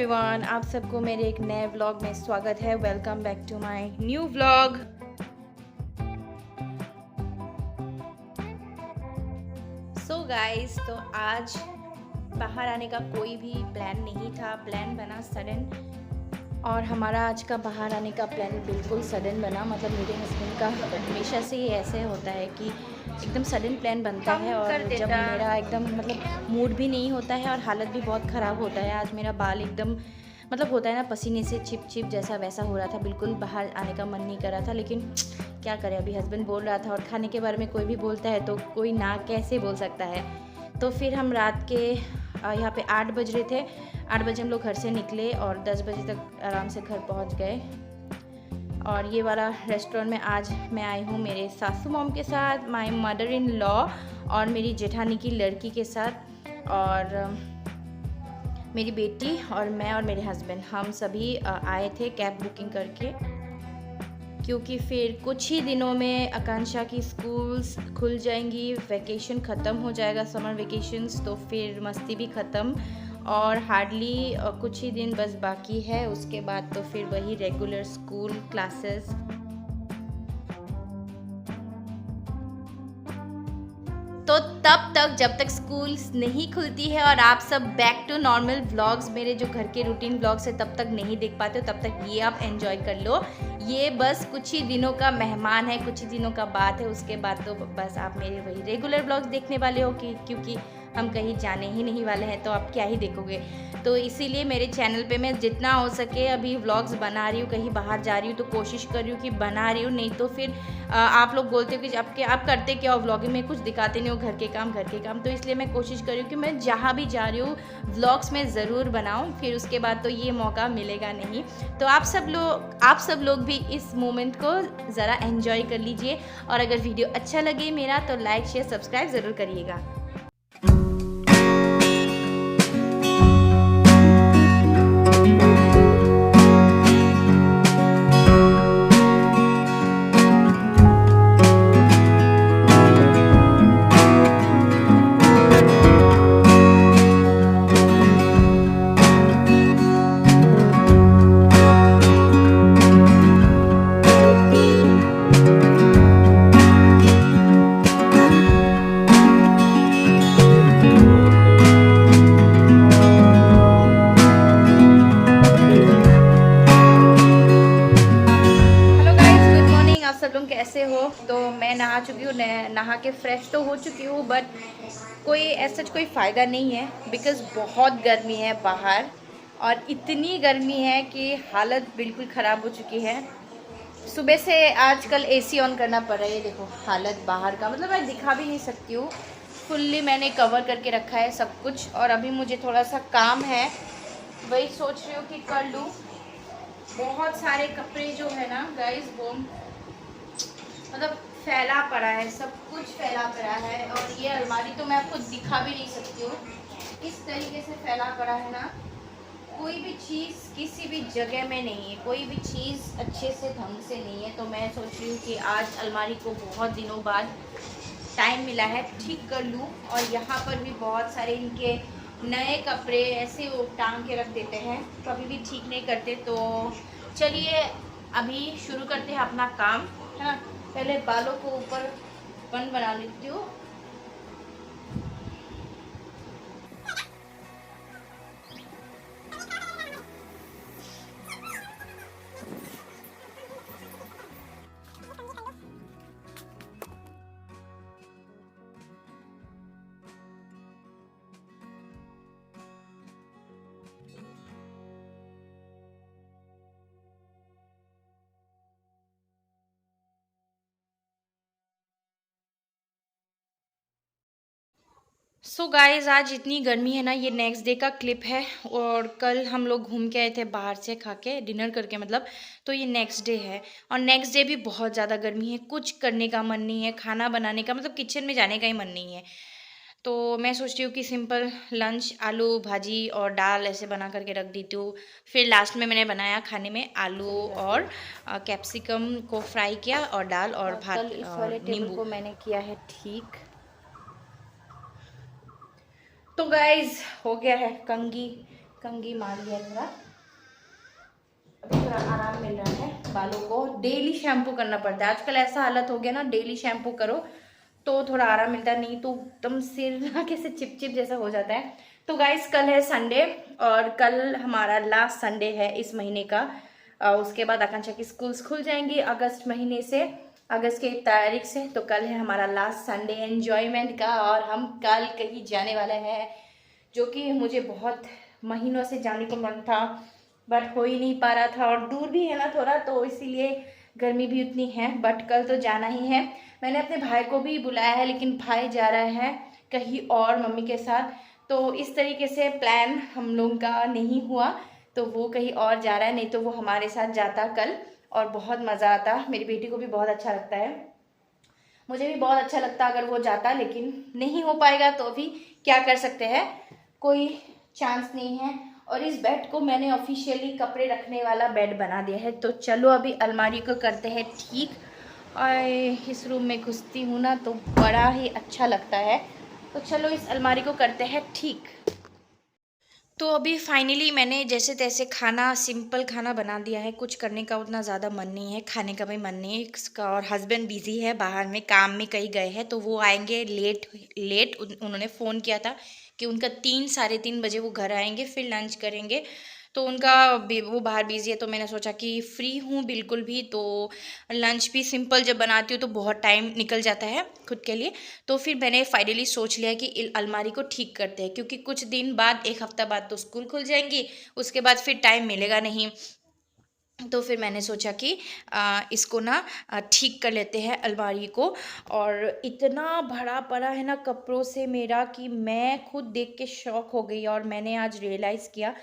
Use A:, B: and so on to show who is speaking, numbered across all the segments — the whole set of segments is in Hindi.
A: एवरीवन, आप सबको मेरे एक नए व्लॉग में स्वागत है। Welcome back to my new vlog. So guys, तो आज बाहर आने का कोई भी प्लान नहीं था। प्लान बना सडन, और हमारा आज का बाहर आने का प्लान बिल्कुल सडन बना। मतलब मेरे हस्बैंड का हमेशा से ही ऐसे होता है कि एकदम सडन प्लान बनता है, और जब मेरा एकदम मतलब मूड भी नहीं होता है और हालत भी बहुत ख़राब होता है। आज मेरा बाल एकदम मतलब होता है ना, पसीने से चिप चिप जैसा वैसा हो रहा था। बिल्कुल बाहर आने का मन नहीं कर रहा था, लेकिन क्या करें, अभी हस्बैंड बोल रहा था, और खाने के बारे में कोई भी बोलता है तो कोई ना कैसे बोल सकता है। तो फिर हम रात के यहाँ पे 8 बज रहे थे। 8 बजे हम लोग घर से निकले और 10 बजे तक आराम से घर पहुँच गए। और ये वाला रेस्टोरेंट में आज मैं आई हूँ मेरे सासू मॉम के साथ, माय मदर इन लॉ, और मेरी जेठानी की लड़की के साथ, और मेरी बेटी और मैं और मेरे हस्बैंड, हम सभी आए थे कैब बुकिंग करके। क्योंकि फिर कुछ ही दिनों में आकांक्षा की स्कूल्स खुल जाएंगी, वैकेशन ख़त्म हो जाएगा, समर वेकेशंस, तो फिर मस्ती भी ख़त्म, और हार्डली कुछ ही दिन बस बाकी है। उसके बाद तो फिर वही रेगुलर स्कूल क्लासेस। तो तब तक जब तक स्कूल्स नहीं खुलती है और आप सब बैक टू नॉर्मल व्लॉग्स, मेरे जो घर के रूटीन व्लॉग्स है, तब तक नहीं देख पाते हो, तब तक ये आप एंजॉय कर लो। ये बस कुछ ही दिनों का मेहमान है, कुछ ही दिनों का बात है। उसके बाद तो बस आप मेरे वही रेगुलर व्लॉग्स देखने वाले हो, क्योंकि हम कहीं जाने ही नहीं वाले हैं, तो आप क्या ही देखोगे। तो इसीलिए मेरे चैनल पे मैं जितना हो सके अभी व्लॉग्स बना रही हूँ। कहीं बाहर जा रही हूँ तो कोशिश कर रही हूँ कि बना रही हूँ, नहीं तो फिर आप लोग बोलते हो कि आप करते क्या हो व्लॉगिंग में, कुछ दिखाते नहीं हो, घर के काम। तो इसलिए मैं कोशिश कर रही हूँ कि मैं जहाँ भी जा रही हूँ व्लॉग्स में ज़रूर बनाऊँ। फिर उसके बाद तो ये मौका मिलेगा नहीं। तो आप सब लोग भी इस मोमेंट को ज़रा एंजॉय कर लीजिए, और अगर वीडियो अच्छा लगे मेरा तो लाइक शेयर सब्सक्राइब ज़रूर करिएगा। कैसे हो? तो मैं नहा चुकी हूँ, नहा के फ्रेश तो हो चुकी हूँ, बट कोई ऐसा कोई फ़ायदा नहीं है, बिकॉज़ बहुत गर्मी है बाहर, और इतनी गर्मी है कि हालत बिल्कुल ख़राब हो चुकी है। सुबह से आजकल एसी ऑन करना पड़ रहा है। ये देखो हालत बाहर का, मतलब मैं दिखा भी नहीं सकती हूँ। फुल्ली मैंने कवर करके रखा है सब कुछ, और अभी मुझे थोड़ा सा काम है, वही सोच रही हूँ कि कर लूँ। बहुत सारे कपड़े जो है ना गाइस, वो मतलब फैला पड़ा है, सब कुछ फैला पड़ा है। और ये अलमारी तो मैं आपको दिखा भी नहीं सकती हूँ, इस तरीके से फैला पड़ा है ना। कोई भी चीज़ किसी भी जगह में नहीं है, कोई भी चीज़ अच्छे से ढंग से नहीं है। तो मैं सोच रही हूँ कि आज अलमारी को बहुत दिनों बाद टाइम मिला है, ठीक कर लूँ। और यहाँ पर भी बहुत सारे इनके नए कपड़े ऐसे वो टांग के रख देते हैं, कभी भी ठीक नहीं करते। तो चलिए अभी शुरू करते हैं अपना काम, है ना। पहले बालों को ऊपर बन बना लेती हूँ। सो गाइस, आज इतनी गर्मी है ना, ये नेक्स्ट डे का क्लिप है, और कल हम लोग घूम के आए थे बाहर से खा के, डिनर करके मतलब। तो ये नेक्स्ट डे है, और नेक्स्ट डे भी बहुत ज़्यादा गर्मी है, कुछ करने का मन नहीं है, खाना बनाने का मतलब किचन में जाने का ही मन नहीं है। तो मैं सोच रही हूँ कि सिंपल लंच, आलू भाजी और दाल ऐसे बना करके रख देती हूँ। फिर लास्ट में मैंने बनाया खाने में आलू और कैप्सिकम को फ्राई किया, और दाल और भात, इस वाले टेबल को मैंने किया है ठीक। तो गाइज हो गया है कंघी कंघी मार लिया थोड़ा, अभी थोड़ा आराम मिल रहा है। बालों को डेली शैम्पू करना पड़ता है आजकल, ऐसा हालत हो गया ना, डेली शैम्पू करो तो थोड़ा आराम मिलता है, नहीं तो एकदम सिर ना कैसे चिपचिप जैसा हो जाता है। तो गाइस कल है संडे और कल हमारा लास्ट संडे है इस महीने का। उसके बाद आकांक्षा की स्कूल्स खुल जाएंगी अगस्त महीने से, अगस्त की 1 तारीख से। तो कल है हमारा लास्ट संडे एंजॉयमेंट का और हम कल कहीं जाने वाले हैं, जो कि मुझे बहुत महीनों से जाने को मन था बट हो ही नहीं पा रहा था, और दूर भी है ना थोड़ा, तो इसीलिए गर्मी भी उतनी है, बट कल तो जाना ही है। मैंने अपने भाई को भी बुलाया है लेकिन भाई जा रहा है कहीं और मम्मी के साथ, तो इस तरीके से प्लान हम लोगों का नहीं हुआ, तो वो कहीं और जा रहा है, नहीं तो वो हमारे साथ जाता कल और बहुत मज़ा आता। मेरी बेटी को भी बहुत अच्छा लगता है, मुझे भी बहुत अच्छा लगता अगर वो जाता, लेकिन नहीं हो पाएगा तो भी क्या कर सकते हैं, कोई चांस नहीं है। और इस बेड को मैंने ऑफिशियली कपड़े रखने वाला बेड बना दिया है। तो चलो अभी अलमारी को करते हैं ठीक, और इस रूम में घुसती हूँ ना तो बड़ा ही अच्छा लगता है। तो चलो इस अलमारी को करते हैं ठीक। तो अभी फाइनली मैंने जैसे तैसे खाना, सिंपल खाना बना दिया है, कुछ करने का उतना ज़्यादा मन नहीं है, खाने का भी मन नहीं है इसका। और हस्बैंड बिज़ी है, बाहर में काम में कहीं गए हैं, तो वो आएंगे लेट लेट। उन्होंने फ़ोन किया था कि उनका 3 साढ़े 3 बजे वो घर आएंगे, फिर लंच करेंगे। तो उनका वो बाहर बिज़ी है, तो मैंने सोचा कि फ्री हूँ बिल्कुल भी, तो लंच भी सिंपल जब बनाती हूँ तो बहुत टाइम निकल जाता है खुद के लिए। तो फिर मैंने फाइनली सोच लिया कि अलमारी को ठीक करते हैं, क्योंकि कुछ दिन बाद, 1 हफ्ता बाद तो स्कूल खुल जाएंगी, उसके बाद फिर टाइम मिलेगा नहीं। तो फिर मैंने सोचा कि इसको ना ठीक कर लेते हैं अलमारी को। और इतना भरा पड़ा है ना कपड़ों से मेरा कि मैं खुद देख के शॉक हो गई, और मैंने आज रियलाइज़ किया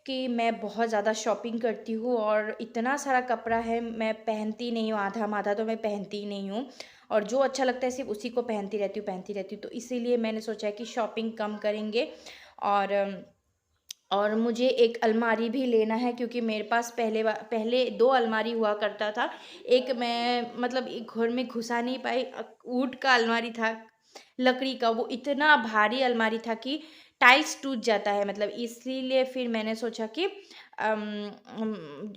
A: कि मैं बहुत ज़्यादा शॉपिंग करती हूँ और इतना सारा कपड़ा है, मैं पहनती नहीं हूँ, आधा आधा तो मैं पहनती ही नहीं हूँ, और जो अच्छा लगता है सिर्फ उसी को पहनती रहती हूँ। तो इसीलिए मैंने सोचा है कि शॉपिंग कम करेंगे। और मुझे एक अलमारी भी लेना है, क्योंकि मेरे पास पहले 2 अलमारी हुआ करता था। एक मैं मतलब एक घर में घुसा नहीं पाई, वुड का अलमारी था, लकड़ी का, वो इतना भारी अलमारी था कि टाइल्स टूट जाता है, मतलब इसीलिए फिर मैंने सोचा कि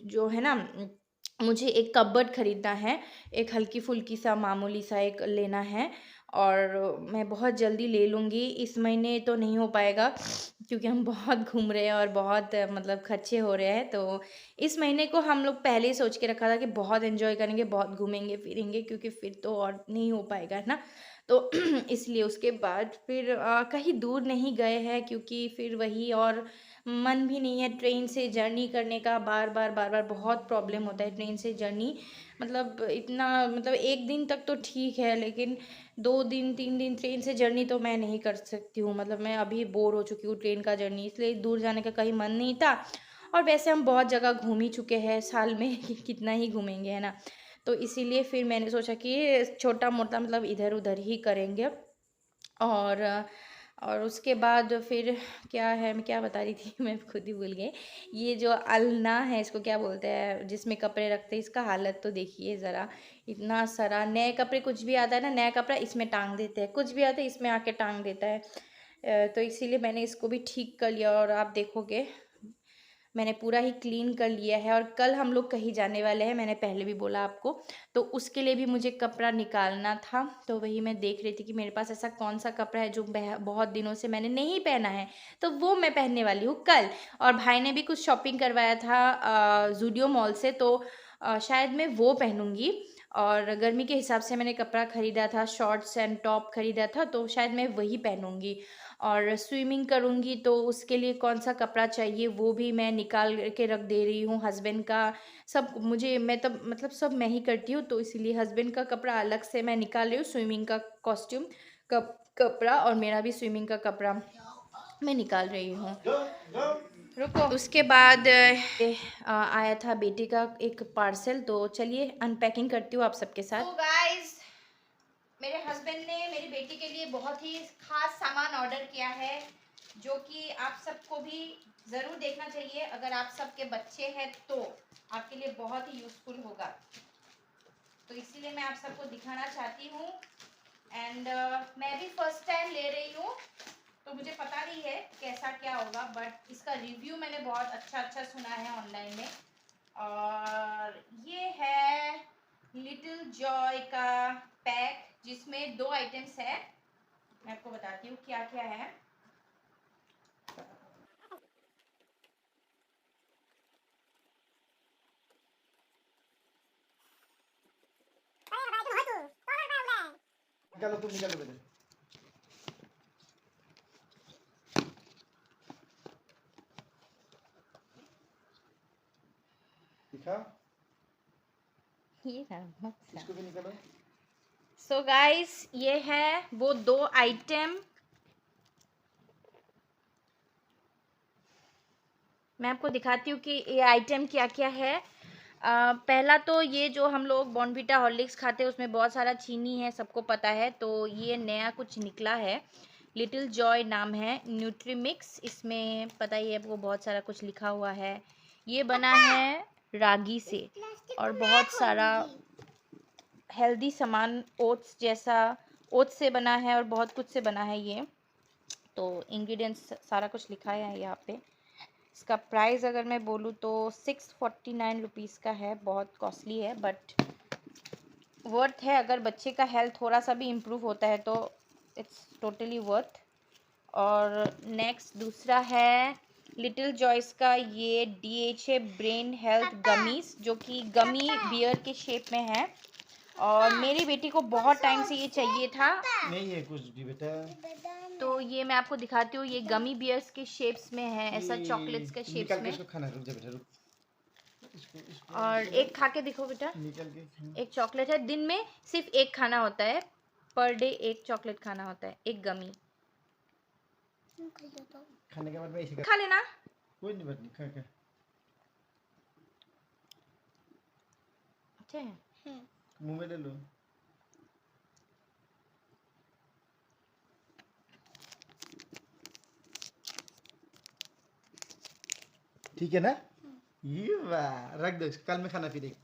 A: जो है ना, मुझे एक कबर्ड खरीदना है, एक हल्की फुल्की सा मामूली सा एक लेना है, और मैं बहुत जल्दी ले लूँगी। इस महीने तो नहीं हो पाएगा क्योंकि हम बहुत घूम रहे हैं और बहुत मतलब खर्चे हो रहे हैं। तो इस महीने को हम लोग पहले ही सोच के रखा था कि बहुत एंजॉय करेंगे, बहुत घूमेंगे फिरेंगे, क्योंकि फिर तो और नहीं हो पाएगा, है ना। तो इसलिए उसके बाद फिर कहीं दूर नहीं गए हैं, क्योंकि फिर वही, और मन भी नहीं है ट्रेन से जर्नी करने का, बार बार बहुत प्रॉब्लम होता है ट्रेन से जर्नी। मतलब इतना, मतलब 1 दिन तक तो ठीक है, लेकिन 2 दिन 3 दिन ट्रेन से जर्नी तो मैं नहीं कर सकती हूँ। मतलब मैं अभी बोर हो चुकी हूँ ट्रेन का जर्नी, इसलिए दूर जाने का कहीं मन नहीं था। और वैसे हम बहुत जगह घूम ही चुके हैं साल में कि कितना ही घूमेंगे, है ना। तो इसीलिए फिर मैंने सोचा कि छोटा मोटा मतलब इधर उधर ही करेंगे। और उसके बाद फिर क्या है, मैं क्या बता रही थी मैं खुद ही भूल गई। ये जो अलना है, इसको क्या बोलते हैं, जिसमें कपड़े रखते हैं, इसका हालत तो देखिए ज़रा। इतना सारा नए कपड़े, कुछ भी आता है ना नया कपड़ा, इसमें टांग देते हैं, कुछ भी आता है इसमें आके टांग देता है। तो इसीलिए मैंने इसको भी ठीक कर लिया, और आप देखोगे मैंने पूरा ही क्लीन कर लिया है। और कल हम लोग कहीं जाने वाले हैं, मैंने पहले भी बोला आपको, तो उसके लिए भी मुझे कपड़ा निकालना था। तो वही मैं देख रही थी कि मेरे पास ऐसा कौन सा कपड़ा है जो बहुत दिनों से मैंने नहीं पहना है, तो वो मैं पहनने वाली हूँ कल। और भाई ने भी कुछ शॉपिंग करवाया था ज़ूडियो मॉल से, तो शायद मैं वो पहनूँगी। और गर्मी के हिसाब से मैंने कपड़ा ख़रीदा था, शॉर्ट्स एंड टॉप ख़रीदा था, तो शायद मैं वही पहनूँगी। और स्विमिंग करूँगी तो उसके लिए कौन सा कपड़ा चाहिए वो भी मैं निकाल के रख दे रही हूँ। हस्बैंड का सब मुझे, मैं तब मतलब सब मैं ही करती हूँ, तो इसीलिए हस्बैंड का कपड़ा अलग से मैं निकाल रही हूँ, स्विमिंग का कॉस्ट्यूम कपड़ा, और मेरा भी स्विमिंग का कपड़ा मैं निकाल रही हूँ। रुको, उसके बाद आया था बेटी का एक पार्सल, तो चलिए अनपैकिंग करती हूँ आप सबके साथ। तो गाइस, मेरे हस्बैंड ने मेरी बेटी के लिए बहुत ही खास सामान ऑर्डर किया है, जो कि आप सबको भी ज़रूर देखना चाहिए। अगर आप सबके बच्चे हैं तो आपके लिए बहुत ही यूज़फुल होगा, तो इसीलिए मैं आप सबको दिखाना चाहती हूँ। एंड मैं भी फर्स्ट टाइम ले रही हूँ, तो मुझे पता नहीं है कैसा क्या होगा, बट इसका रिव्यू मैंने बहुत अच्छा सुना है ऑनलाइन में। और ये है लिटिल जॉय का पैक, जिसमें 2 आइटम्स है। मैं आपको बताती हूँ क्या क्या है।
B: निकालो, तुम निकालो बेटा। दिखा,
A: ये
B: इसको भी निकालो।
A: सो गाइस, ये है वो 2 आइटम। मैं आपको दिखाती हूँ कि ये आइटम क्या क्या है। पहला तो ये जो हम लोग बॉर्नवीटा हॉर्लिक्स खाते हैं उसमें बहुत सारा चीनी है, सबको पता है। तो ये नया कुछ निकला है, लिटिल जॉय नाम है, न्यूट्रीमिक्स। इसमें पता ही है आपको बहुत सारा कुछ लिखा हुआ है। ये बना है रागी से और बहुत सारा हेल्दी सामान, ओट्स जैसा, ओट्स से बना है और बहुत कुछ से बना है ये। तो इंग्रेडिएंट्स सारा कुछ लिखा है यहाँ पे। इसका प्राइस अगर मैं बोलूँ तो 649 रुपीज़ का है, बहुत कॉस्टली है बट वर्थ है। अगर बच्चे का हेल्थ थोड़ा सा भी इम्प्रूव होता है तो इट्स टोटली वर्थ। और नेक्स्ट दूसरा है लिटिल जॉयस का ये DHA ब्रेन हेल्थ गमीज, जो कि गमी बियर के शेप में है। और मेरी बेटी को बहुत टाइम से ये चाहिए था।
B: नहीं है कुछ भी बेटा।
A: तो ये मैं आपको दिखाती हूँ, ये गमी बियर्स के शेप्स में है, ऐसा चॉकलेट्स के शेप्स
B: निकाल के
A: में।
B: इसको खाना, रुक जा बेटा, रुक। इसको
A: और एक खा के दिखो बेटा,
B: निकाल के खाना।
A: एक चॉकलेट है, दिन में सिर्फ एक खाना होता है, पर डे एक चॉकलेट खाना होता है, एक गमी।
B: खाने के बाद में ऐसे
A: खा लेना।
B: कोई नहीं, बात नहीं, खा खा।
A: अच्छा है।
B: मुंह में ले लो। ठीक है ना? ये वाह, रख दो, कल में खाना फिर।